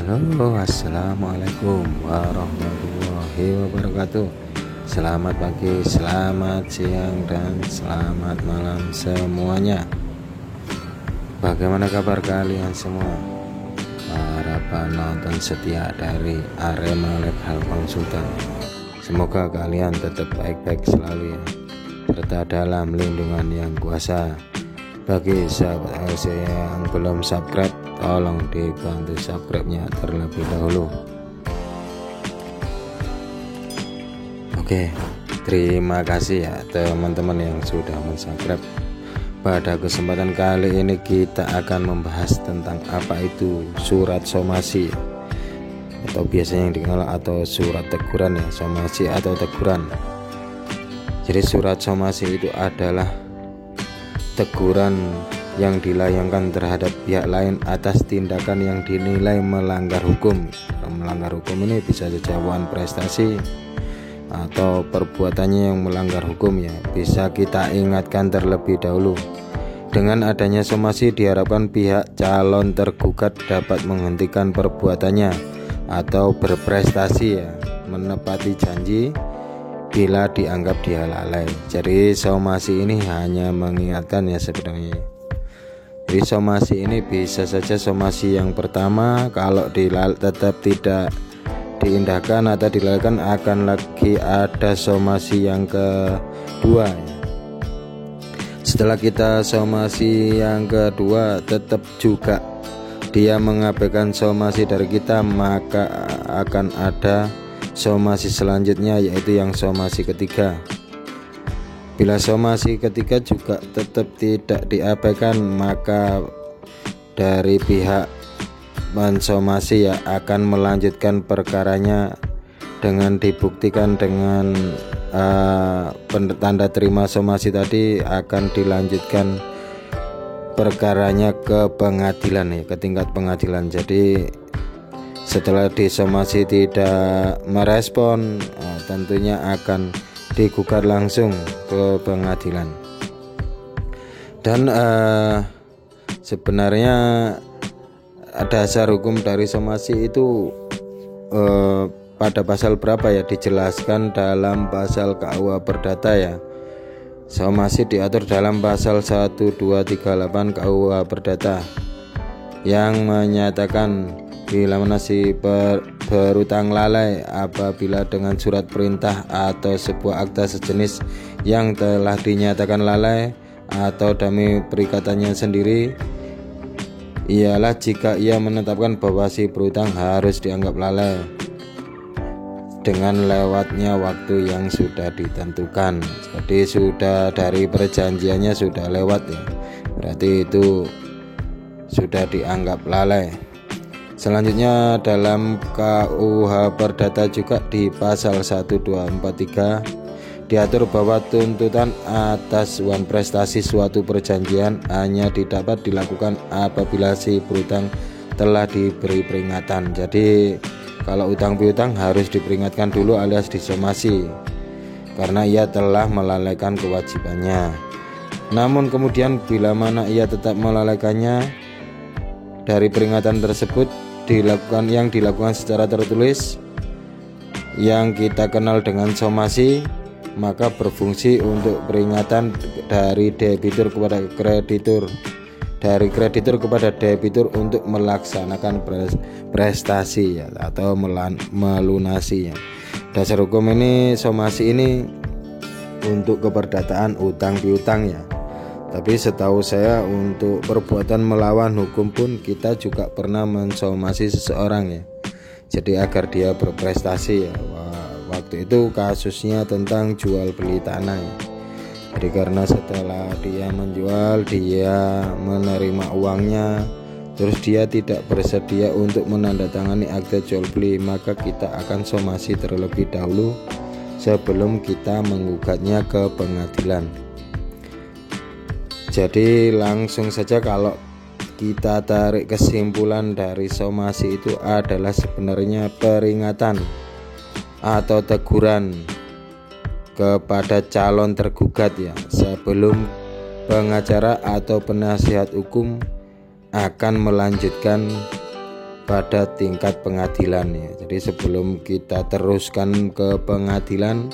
Halo, assalamualaikum warahmatullahi wabarakatuh. Selamat pagi, selamat siang, dan selamat malam semuanya. Bagaimana kabar kalian semua? Para penonton setia dari Arema Legal Konsultan, semoga kalian tetap baik-baik selalu ya, serta dalam lindungan yang kuasa. Bagi sahabat LC yang belum subscribe, tolong dibantu subscribe-nya terlebih dahulu. Oke, terima kasih ya teman-teman yang sudah mensubscribe. Pada kesempatan kali ini kita akan membahas tentang apa itu surat somasi, atau biasanya yang dikenal atau surat teguran ya, somasi atau teguran. Jadi surat somasi itu adalah teguran yang dilayangkan terhadap pihak lain atas tindakan yang dinilai melanggar hukum. Melanggar hukum ini bisa saja prestasi atau perbuatannya yang melanggar hukum ya, bisa kita ingatkan terlebih dahulu. Dengan adanya somasi diharapkan pihak calon tergugat dapat menghentikan perbuatannya atau berprestasi ya, menepati janji bila dianggap dia lalai. Jadi somasi ini hanya mengingatkan ya sebenarnya. Jadi somasi ini bisa saja somasi yang pertama, kalau tetap tidak diindahkan atau dilalaikan akan lagi ada somasi yang kedua ya. Setelah kita somasi yang kedua tetap juga dia mengabaikan somasi dari kita, maka akan ada somasi selanjutnya, yaitu yang somasi ketiga. Bila somasi ketiga juga tetap tidak diabaikan, maka dari pihak mensomasi ya akan melanjutkan perkaranya dengan dibuktikan dengan tanda terima somasi tadi, akan dilanjutkan perkaranya ke pengadilan ya, ke tingkat pengadilan. Jadi setelah disomasi tidak merespon, tentunya akan digugat langsung ke pengadilan. Dan sebenarnya dasar hukum dari somasi itu pada pasal berapa ya, dijelaskan dalam pasal KUH Perdata ya. Somasi diatur dalam pasal 1238 KUH Perdata yang menyatakan bila mana si berutang lalai apabila dengan surat perintah atau sebuah akta sejenis yang telah dinyatakan lalai atau demi perikatannya sendiri, ialah jika ia menetapkan bahwa si berutang harus dianggap lalai dengan lewatnya waktu yang sudah ditentukan. Jadi sudah dari perjanjiannya sudah lewat ya, berarti itu sudah dianggap lalai. Selanjutnya dalam KUH Perdata juga di pasal 1243 diatur bahwa tuntutan atas uang prestasi suatu perjanjian hanya dapat dilakukan apabila si berutang telah diberi peringatan. Jadi kalau utang piutang harus diperingatkan dulu alias disomasi karena ia telah melalaikan kewajibannya. Namun kemudian bila mana ia tetap melalaikannya, dari peringatan tersebut dilakukan secara tertulis yang kita kenal dengan somasi, maka berfungsi untuk peringatan dari debitur kepada kreditur, dari kreditur kepada debitur untuk melaksanakan prestasi ya, atau melunasi ya. Dasar hukum ini somasi ini untuk keperdataan utang piutang ya. Tapi setahu saya untuk perbuatan melawan hukum pun kita juga pernah mensomasi seseorang ya. Jadi agar dia berprestasi ya. Waktu itu kasusnya tentang jual beli tanah ya. Jadi karena setelah dia menjual, dia menerima uangnya, terus dia tidak bersedia untuk menandatangani akta jual beli, maka kita akan somasi terlebih dahulu sebelum kita menggugatnya ke pengadilan. Jadi langsung saja kalau kita tarik kesimpulan dari somasi itu adalah sebenarnya peringatan atau teguran kepada calon tergugat ya, sebelum pengacara atau penasihat hukum akan melanjutkan pada tingkat pengadilan ya. Jadi sebelum kita teruskan ke pengadilan,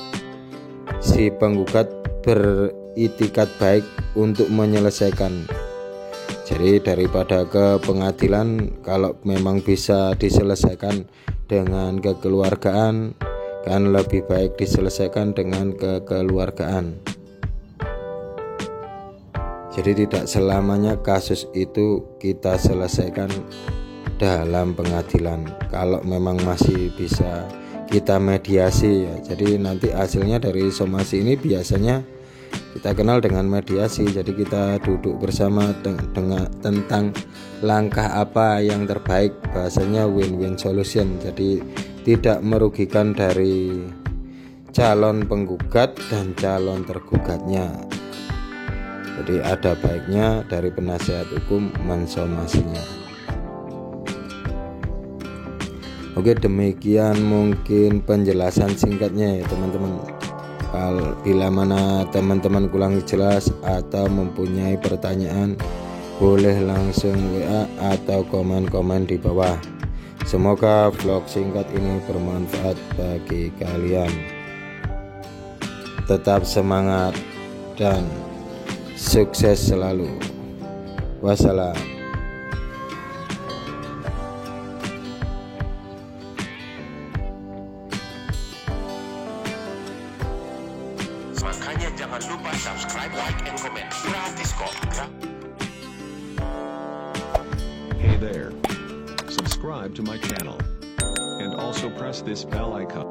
si penggugat beritikat baik untuk menyelesaikan. Jadi daripada ke pengadilan, kalau memang bisa diselesaikan dengan kekeluargaan, kan lebih baik diselesaikan dengan kekeluargaan. Jadi tidak selamanya kasus itu kita selesaikan dalam pengadilan. Kalau memang masih bisa kita mediasi ya. Jadi nanti hasilnya dari somasi ini biasanya kita kenal dengan mediasi. Jadi kita duduk bersama dengan tentang langkah apa yang terbaik, bahasanya win-win solution. Jadi tidak merugikan dari calon penggugat dan calon tergugatnya. Jadi ada baiknya dari penasihat hukum mensomasinya. Oke, demikian mungkin penjelasan singkatnya ya teman-teman. Bila mana teman-teman kurang jelas atau mempunyai pertanyaan, boleh langsung WA atau komen-komen di bawah. Semoga vlog singkat ini bermanfaat bagi kalian. Tetap semangat dan sukses selalu. Wassalam. Makanya jangan lupa subscribe, like, and comment. Gratis kok. Hey there. Subscribe to my channel. And also press this bell icon.